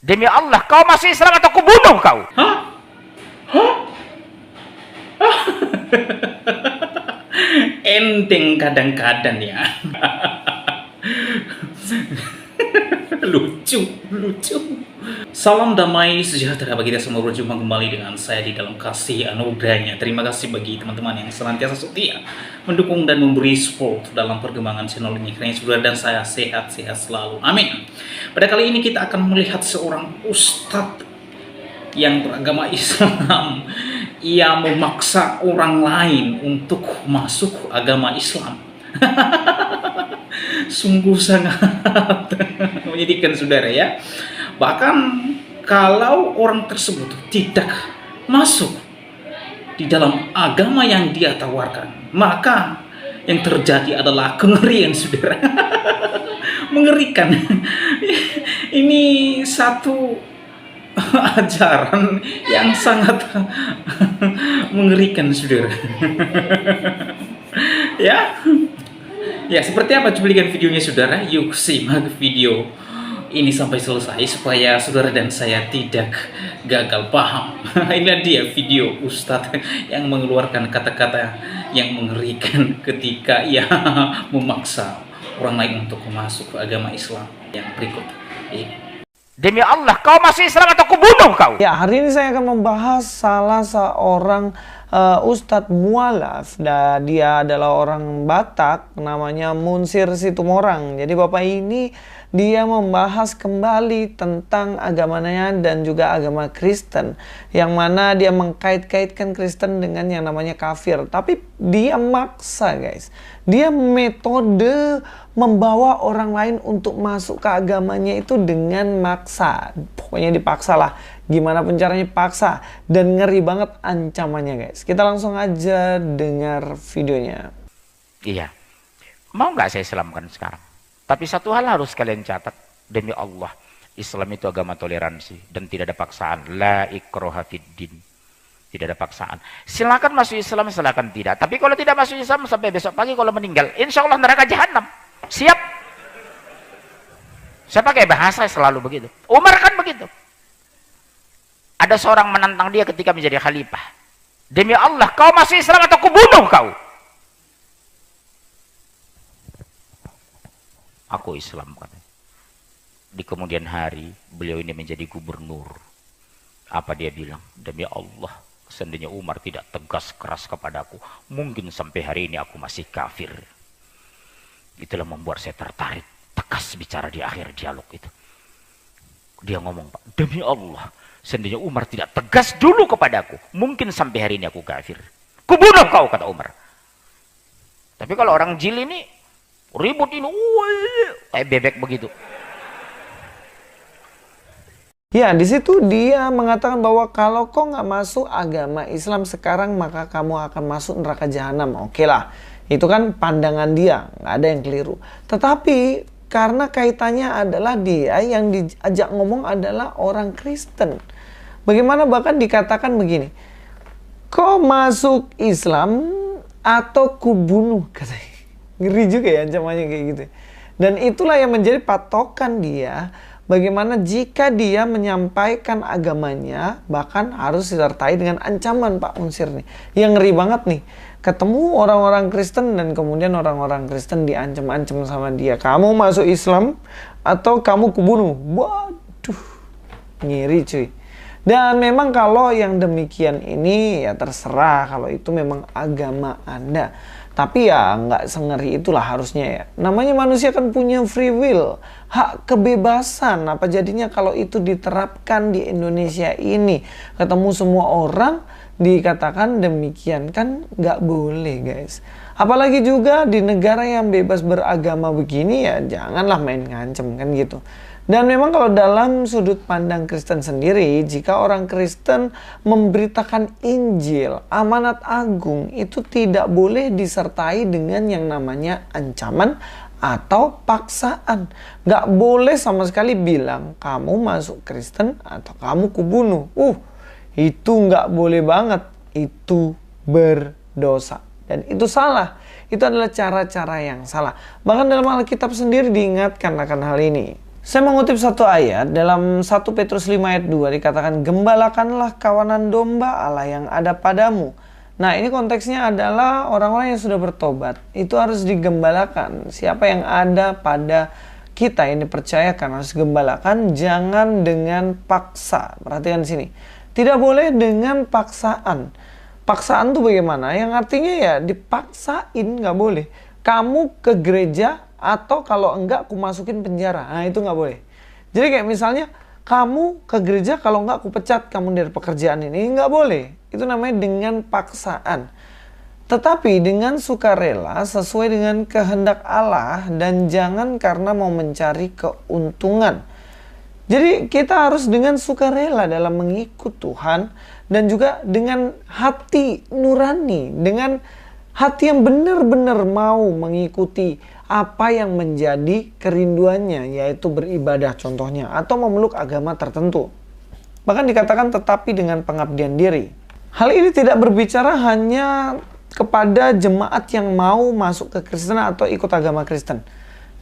Demi Allah, kau masuk Islam atau kubunuh kau. Hah? Hah? Enteng kadang-kadang ya. Lucu, lucu. Salam damai sejahtera bagi kita semua, berjumpa kembali dengan saya di dalam kasih anugerahnya. Terima kasih bagi teman-teman yang senantiasa setia mendukung dan memberi support dalam perkembangan channel ini. Kiranya saudara dan saya sehat-sehat selalu. Amin. Pada kali ini kita akan melihat seorang ustadz yang beragama Islam. Ia memaksa orang lain untuk masuk agama Islam. Sungguh sangat menyedihkan saudara ya. Bahkan kalau orang tersebut tidak masuk di dalam agama yang dia tawarkan, maka yang terjadi adalah kengerian saudara. Mengerikan. Ini satu ajaran yang sangat mengerikan saudara. Ya, seperti apa cuplikan videonya saudara? Yuk simak video ini sampai selesai supaya saudara dan saya tidak gagal paham. Ini dia video Ustadz yang mengeluarkan kata-kata yang mengerikan ketika ia memaksa orang lain untuk masuk ke agama Islam. Yang berikut Demi Allah, kau masuk Islam atau kubunuh kau. Ya, hari ini saya akan membahas salah seorang Ustadz mualaf. Dan dia adalah orang Batak, namanya Munsir Situmorang. Jadi bapak ini dia membahas kembali tentang agamanya dan juga agama Kristen, yang mana dia mengkait-kaitkan Kristen dengan yang namanya kafir. Tapi dia maksa guys, dia metode membawa orang lain untuk masuk ke agamanya itu dengan maksa. Pokoknya dipaksa lah, gimana pun caranya paksa. Dan ngeri banget ancamannya guys. Kita langsung aja dengar videonya. Iya, mau nggak saya Islamkan sekarang? Tapi satu hal harus kalian catat, demi Allah, Islam itu agama toleransi dan tidak ada paksaan. La ikraha fiddin. Tidak ada paksaan. Silakan masuk Islam, silakan tidak. Tapi kalau tidak masuk Islam sampai besok pagi kalau meninggal, insya Allah neraka jahanam. Siap? Saya pakai bahasa selalu begitu. Umar kan begitu. Ada seorang menantang dia ketika menjadi khalifah. Demi Allah, kau masuk Islam atau kubunuh kau. Aku Islam kan. Di kemudian hari beliau ini menjadi gubernur. Apa dia bilang? Demi Allah, seandainya Umar tidak tegas keras kepadaku, mungkin sampai hari ini aku masih kafir. Itulah membuat saya tertarik, tegas bicara di akhir dialog itu. Dia ngomong, Pak, demi Allah, seandainya Umar tidak tegas dulu kepadaku, mungkin sampai hari ini aku kafir. Kubunuh kau, kata Umar. Tapi kalau orang jil ini ribut ini, kayak bebek begitu. Ya, di situ dia mengatakan bahwa kalau kau nggak masuk agama Islam sekarang, maka kamu akan masuk neraka jahanam. Oke lah, itu kan pandangan dia, nggak ada yang keliru. Tetapi karena kaitannya adalah dia yang diajak ngomong adalah orang Kristen. Bagaimana bahkan dikatakan begini, kau masuk Islam atau kubunuh, katanya. Ngeri juga ya ancamannya kayak gitu. Dan itulah yang menjadi patokan dia, bagaimana jika dia menyampaikan agamanya bahkan harus disertai dengan ancaman Pak Munsir nih. Yang ngeri banget nih. Ketemu orang-orang Kristen dan kemudian orang-orang Kristen diancam-ancam sama dia. Kamu masuk Islam atau kamu kubunuh. Waduh, ngeri cuy. Dan memang kalau yang demikian ini ya terserah kalau itu memang agama Anda. Tapi ya nggak sengeri itulah harusnya ya. Namanya manusia kan punya free will, hak kebebasan. Apa jadinya kalau itu diterapkan di Indonesia ini? Ketemu semua orang dikatakan demikian, kan nggak boleh guys. Apalagi juga di negara yang bebas beragama begini ya janganlah main ngancem kan gitu. Dan memang kalau dalam sudut pandang Kristen sendiri, jika orang Kristen memberitakan Injil, amanat agung, itu tidak boleh disertai dengan yang namanya ancaman atau paksaan. Nggak boleh sama sekali bilang, kamu masuk Kristen atau kamu kubunuh. Itu nggak boleh banget. Itu berdosa. Dan itu salah. Itu adalah cara-cara yang salah. Bahkan dalam Alkitab sendiri diingatkan akan hal ini. Saya mengutip satu ayat dalam 1 Petrus 5 ayat 2 dikatakan, gembalakanlah kawanan domba Allah yang ada padamu. Nah, ini konteksnya adalah orang-orang yang sudah bertobat. Itu harus digembalakan. Siapa yang ada pada kita yang dipercayakan harus gembalakan, jangan dengan paksa. Perhatikan di sini. Tidak boleh dengan paksaan. Paksaan tuh bagaimana? Yang artinya ya dipaksain, nggak boleh. Kamu ke gereja atau kalau enggak aku masukin penjara. Nah, itu nggak boleh. Jadi kayak misalnya kamu ke gereja, kalau enggak aku pecat kamu dari pekerjaan ini. Nggak boleh. Itu namanya dengan paksaan. Tetapi dengan sukarela sesuai dengan kehendak Allah dan jangan karena mau mencari keuntungan. Jadi kita harus dengan sukarela dalam mengikut Tuhan dan juga dengan hati nurani, dengan hati yang benar-benar mau mengikuti apa yang menjadi kerinduannya, yaitu beribadah contohnya atau memeluk agama tertentu. Bahkan dikatakan tetapi dengan pengabdian diri. Hal ini tidak berbicara hanya kepada jemaat yang mau masuk ke Kristen atau ikut agama Kristen,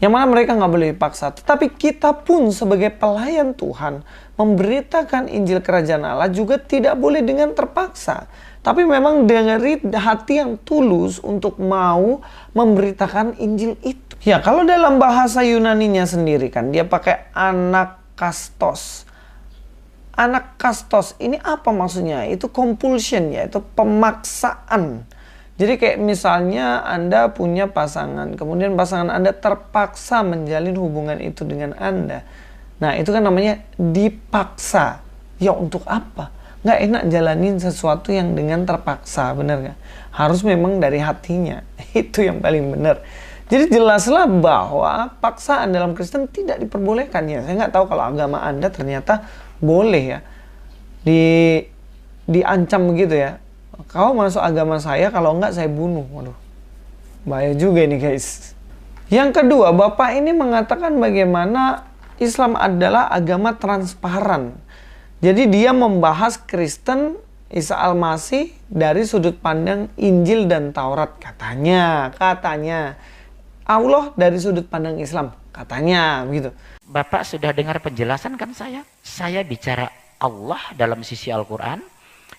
yang mana mereka nggak boleh dipaksa. Tetapi kita pun sebagai pelayan Tuhan memberitakan Injil Kerajaan Allah juga tidak boleh dengan terpaksa. Tapi memang dari hati yang tulus untuk mau memberitakan Injil itu. Ya, kalau dalam bahasa Yunaninya sendiri kan dia pakai anakastos. Anakastos ini apa maksudnya? Itu compulsion, ya, itu pemaksaan. Jadi kayak misalnya Anda punya pasangan, kemudian pasangan Anda terpaksa menjalin hubungan itu dengan Anda. Nah, itu kan namanya dipaksa. Ya, untuk apa? Nggak enak jalanin sesuatu yang dengan terpaksa, benar nggak? Harus memang dari hatinya. Itu yang paling benar. Jadi jelaslah bahwa paksaan dalam Kristen tidak diperbolehkan, ya. Saya nggak tahu kalau agama Anda ternyata boleh, ya. Diancam begitu, ya. Kau masuk agama saya, kalau enggak saya bunuh. Waduh, bahaya juga ini, guys. Yang kedua, Bapak ini mengatakan bagaimana Islam adalah agama transparan. Jadi dia membahas Kristen, Isa Al-Masih dari sudut pandang Injil dan Taurat. Katanya. Allah dari sudut pandang Islam. Katanya, begitu. Bapak sudah dengar penjelasan kan saya? Saya bicara Allah dalam sisi Al-Quran,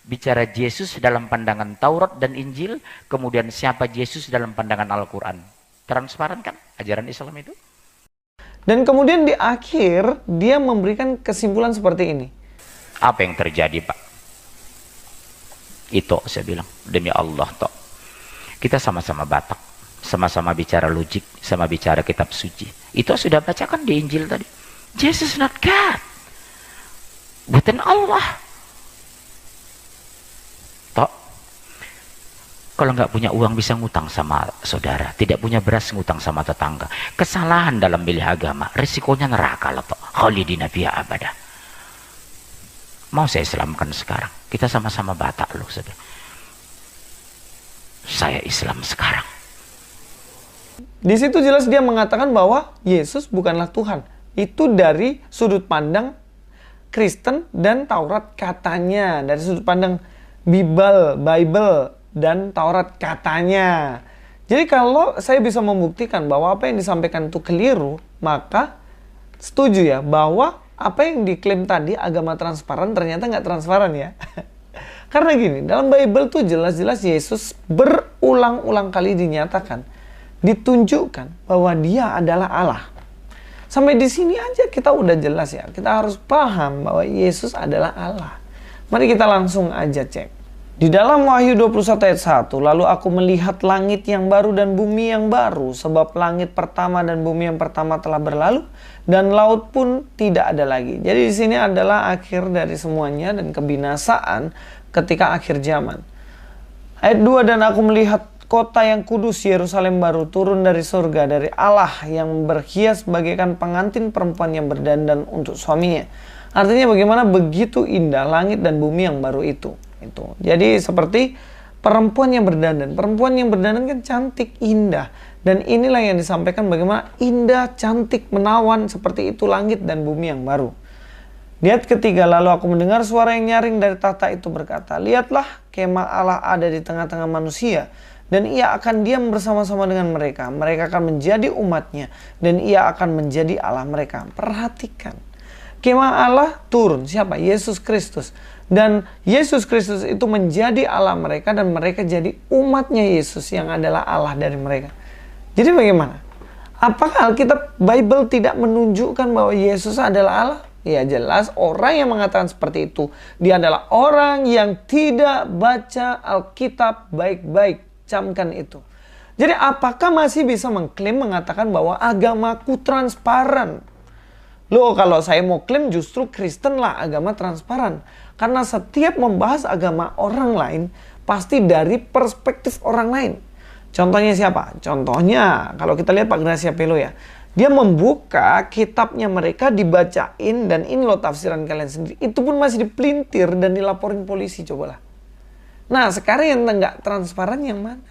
bicara Yesus dalam pandangan Taurat dan Injil, kemudian siapa Yesus dalam pandangan Al-Quran. Transparan kan ajaran Islam itu? Dan kemudian di akhir dia memberikan kesimpulan seperti ini. Apa yang terjadi, Pak? Itu saya bilang, demi Allah toh. Kita sama-sama Batak, sama-sama bicara logik, sama bicara kitab suci. Itu sudah bacakan di Injil tadi. Jesus not God. Bukan Allah. Toh, kalau nggak punya uang bisa ngutang sama saudara, tidak punya beras ngutang sama tetangga. Kesalahan dalam milih agama, resikonya neraka loh, toh. Khalidina fiha abada. Mau saya Islamkan sekarang. Kita sama-sama Batak loh, saudara. Saya Islam sekarang. Di situ jelas dia mengatakan bahwa Yesus bukanlah Tuhan. Itu dari sudut pandang Kristen dan Taurat katanya. Dari sudut pandang Bible dan Taurat katanya. Jadi kalau saya bisa membuktikan bahwa apa yang disampaikan itu keliru, maka setuju ya bahwa apa yang diklaim tadi agama transparan ternyata nggak transparan, ya. Karena gini, dalam Bible tuh jelas-jelas Yesus berulang-ulang kali dinyatakan, ditunjukkan bahwa dia adalah Allah. Sampai di sini aja kita udah jelas, ya. Kita harus paham bahwa Yesus adalah Allah. Mari kita langsung aja cek. Di dalam Wahyu 21 ayat 1, lalu aku melihat langit yang baru dan bumi yang baru, sebab langit pertama dan bumi yang pertama telah berlalu, dan laut pun tidak ada lagi. Jadi di sini adalah akhir dari semuanya dan kebinasaan ketika akhir zaman. Ayat 2, dan aku melihat kota yang kudus Yerusalem baru turun dari surga, dari Allah yang berhias bagaikan pengantin perempuan yang berdandan untuk suaminya. Artinya bagaimana begitu indah langit dan bumi yang baru itu. Jadi seperti perempuan yang berdandan. Perempuan yang berdandan kan cantik, indah. Dan inilah yang disampaikan bagaimana indah, cantik, menawan seperti itu langit dan bumi yang baru. Lihat ketiga, lalu aku mendengar suara yang nyaring dari tahta itu berkata, lihatlah kemah Allah ada di tengah-tengah manusia, dan ia akan diam bersama-sama dengan mereka. Mereka akan menjadi umatnya dan ia akan menjadi Allah mereka. Perhatikan, kemah Allah turun. Siapa? Yesus Kristus. Dan Yesus Kristus itu menjadi Allah mereka dan mereka jadi umatnya Yesus yang adalah Allah dari mereka. Jadi bagaimana? Apakah Alkitab Bible tidak menunjukkan bahwa Yesus adalah Allah? Ya jelas orang yang mengatakan seperti itu, dia adalah orang yang tidak baca Alkitab baik-baik. Camkan itu. Jadi apakah masih bisa mengklaim mengatakan bahwa agamaku transparan? Loh, kalau saya mau klaim justru Kristen lah agama transparan. Karena setiap membahas agama orang lain pasti dari perspektif orang lain. Contohnya siapa? Contohnya kalau kita lihat Pak Gracia Pelo ya. Dia membuka kitabnya mereka, dibacain, dan ini loh tafsiran kalian sendiri. Itu pun masih dipelintir dan dilaporin polisi, cobalah. Nah, sekarang yang nggak transparan yang mana?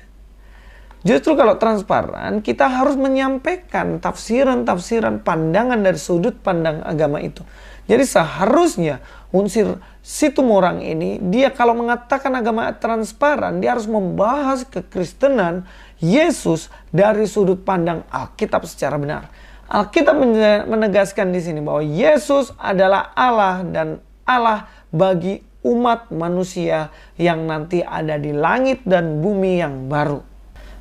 Justru kalau transparan, kita harus menyampaikan tafsiran-tafsiran pandangan dari sudut pandang agama itu. Jadi seharusnya unsur Situmorang ini, dia kalau mengatakan agama transparan, dia harus membahas kekristenan Yesus dari sudut pandang Alkitab secara benar. Alkitab menegaskan di sini bahwa Yesus adalah Allah dan Allah bagi umat manusia yang nanti ada di langit dan bumi yang baru.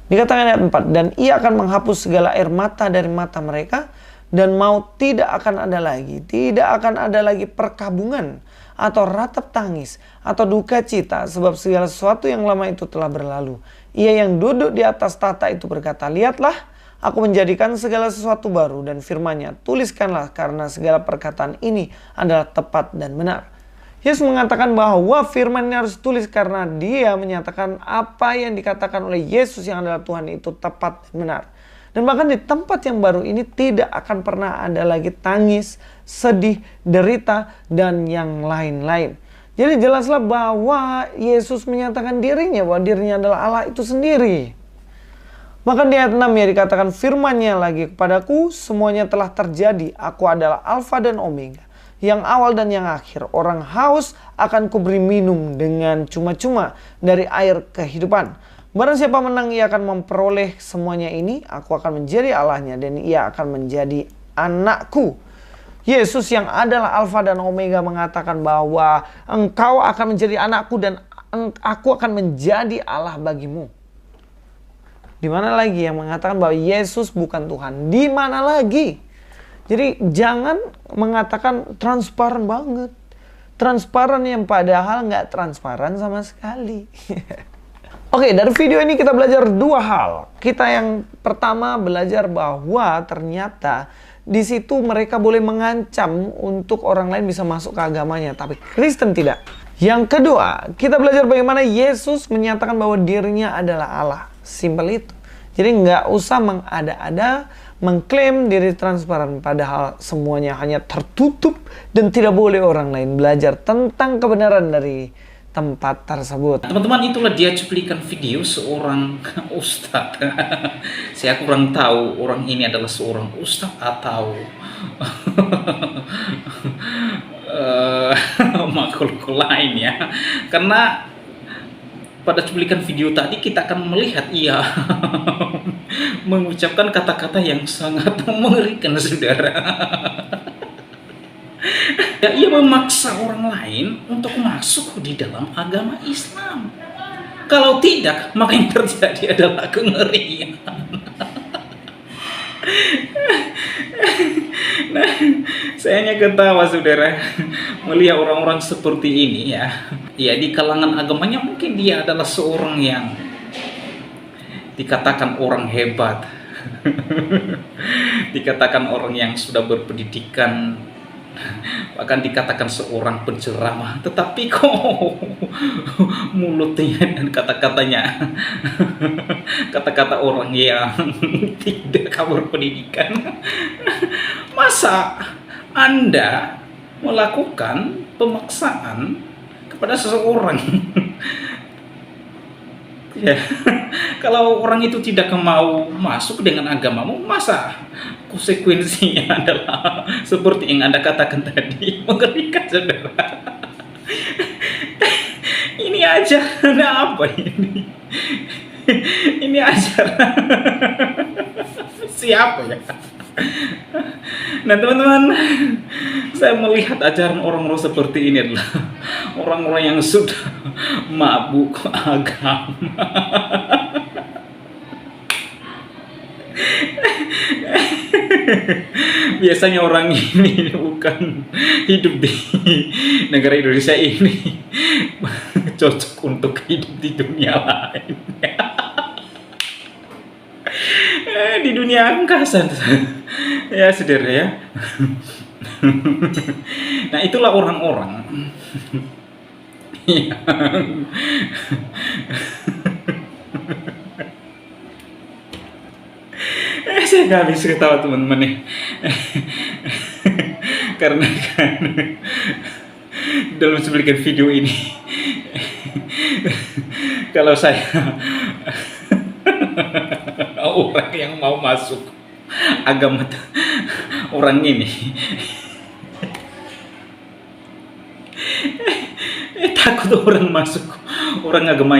Dikatakan ayat 4, dan ia akan menghapus segala air mata dari mata mereka, dan maut tidak akan ada lagi. Tidak akan ada lagi perkabungan, atau ratap tangis, atau duka cita, sebab segala sesuatu yang lama itu telah berlalu. Ia yang duduk di atas tahta itu berkata, lihatlah, aku menjadikan segala sesuatu baru, dan firman-Nya, tuliskanlah, karena segala perkataan ini adalah tepat dan benar. Yesus mengatakan bahwa firman-Nya harus tulis karena dia menyatakan apa yang dikatakan oleh Yesus yang adalah Tuhan itu tepat dan benar. Dan bahkan di tempat yang baru ini tidak akan pernah ada lagi tangis, sedih, derita, dan yang lain-lain. Jadi jelaslah bahwa Yesus menyatakan dirinya, bahwa dirinya adalah Allah itu sendiri. Bahkan di ayat 6 ya dikatakan firman-Nya lagi, kepadaku semuanya telah terjadi, aku adalah Alfa dan Omega, yang awal dan yang akhir. Orang haus akan kuberi minum dengan cuma-cuma dari air kehidupan. Barang siapa menang, ia akan memperoleh semuanya ini. Aku akan menjadi Allahnya dan ia akan menjadi anakku. Yesus yang adalah Alfa dan Omega mengatakan bahwa engkau akan menjadi anakku dan aku akan menjadi Allah bagimu. Di mana lagi yang mengatakan bahwa Yesus bukan Tuhan? Di mana lagi? Jadi jangan mengatakan transparan banget. Transparan yang padahal nggak transparan sama sekali. Oke, dari video ini kita belajar dua hal. Kita yang pertama belajar bahwa ternyata di situ mereka boleh mengancam untuk orang lain bisa masuk ke agamanya, tapi Kristen tidak. Yang kedua, kita belajar bagaimana Yesus menyatakan bahwa dirinya adalah Allah. Simpel itu. Jadi nggak usah mengada-ada, mengklaim diri transparan, padahal semuanya hanya tertutup dan tidak boleh orang lain belajar tentang kebenaran dari tempat tersebut. Teman-teman, itulah dia cuplikan video seorang ustadz. Saya kurang tahu orang ini adalah seorang ustadz atau makhluk lain ya. Karena pada cuplikan video tadi kita akan melihat ia mengucapkan kata-kata yang sangat mengerikan, saudara. Ya, ia memaksa orang lain untuk masuk di dalam agama Islam. Kalau tidak, maka yang terjadi adalah kengerian. Nah, saya hanya ketawa, saudara, melihat orang-orang seperti ini ya. Ya, di kalangan agamanya mungkin dia adalah seorang yang dikatakan orang hebat. Dikatakan orang yang sudah berpendidikan, bahkan dikatakan seorang penceramah, tetapi kok mulutnya dan kata-katanya kata-kata orang yang tidak berpendidikan. Masa Anda melakukan pemaksaan kepada seseorang? Ya, kalau orang itu tidak mau masuk dengan agamamu, masa konsekuensinya adalah seperti yang Anda katakan tadi? Mengerikan, saudara. Ini aja, apa ini? Ini ajaran siapa ya? Nah teman-teman, saya melihat ajaran orang-orang seperti ini adalah orang-orang yang sudah mabuk agama. Biasanya orang ini bukan hidup di negara Indonesia ini, cocok untuk hidup di dunia lain. Di dunia angkasa ya saudara ya. Nah itulah orang-orang yang saya gak habis ketawa teman-teman ya. Karena kan dalam cuplikan video ini kalau saya orang yang mau masuk agama orang ini takut orang masuk orang agama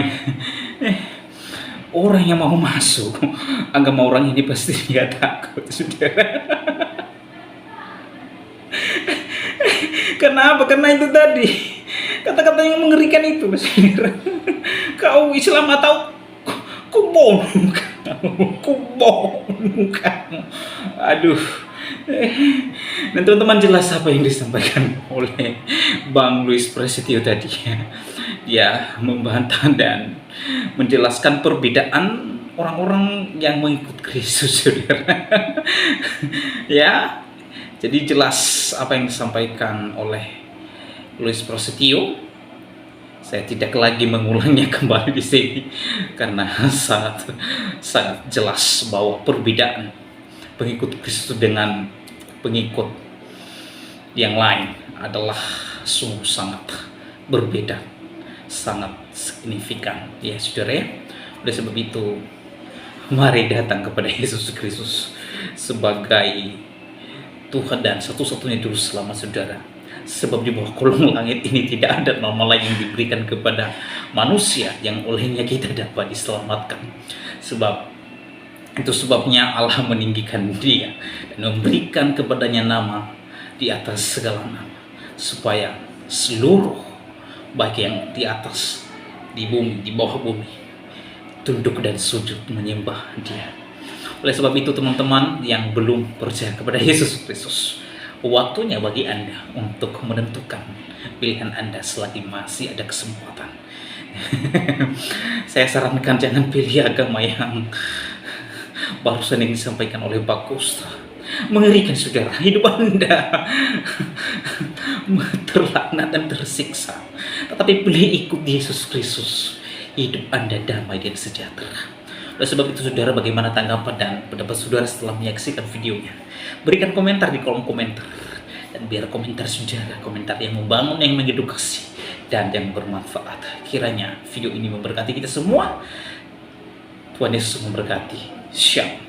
orang yang mau masuk agama orang ini pasti dia takut, saudara. Kenapa? Karena itu tadi kata-kata yang mengerikan itu, saudara. Kau Islam atau kubon kamu. Aduh. Dan teman-teman, jelas apa yang disampaikan oleh Bang Louis Prasetyo tadi. Dia membantah dan menjelaskan perbedaan orang-orang yang mengikut Kristus, saudara. Ya, jadi jelas apa yang disampaikan oleh Louis Prasetyo. Saya tidak lagi mengulangnya kembali di sini karena sangat jelas bahwa perbedaan pengikut Kristus dengan pengikut yang lain adalah sungguh sangat berbeda, sangat signifikan, ya saudara ya. Oleh sebab itu, mari datang kepada Yesus Kristus sebagai Tuhan dan satu-satunya juru selamat, saudara. Sebab di bawah kolong langit ini tidak ada nama lain yang diberikan kepada manusia yang olehnya kita dapat diselamatkan. Sebab itu sebabnya Allah meninggikan dia dan memberikan kepadanya nama di atas segala nama, supaya seluruh baik yang di atas, di bumi, di bawah bumi, tunduk dan sujud menyembah dia. Oleh sebab itu teman-teman yang belum percaya kepada Yesus Kristus, waktunya bagi Anda untuk menentukan pilihan Anda selagi masih ada kesempatan. Saya sarankan jangan pilih agama yang barusan yang disampaikan oleh Pak Kusta. Mengerikan, saudara. Hidup Anda terlaknat dan tersiksa. Tetapi pilih ikut Yesus Kristus, hidup Anda damai dan sejahtera. Oleh sebab itu, saudara, bagaimana tanggapan dan pendapat saudara setelah menyaksikan videonya? Berikan komentar di kolom komentar. Dan biar komentar saudara, komentar yang membangun, yang mengedukasi, dan yang bermanfaat. Kiranya video ini memberkati kita semua. Tuhan Yesus memberkati. Shalom.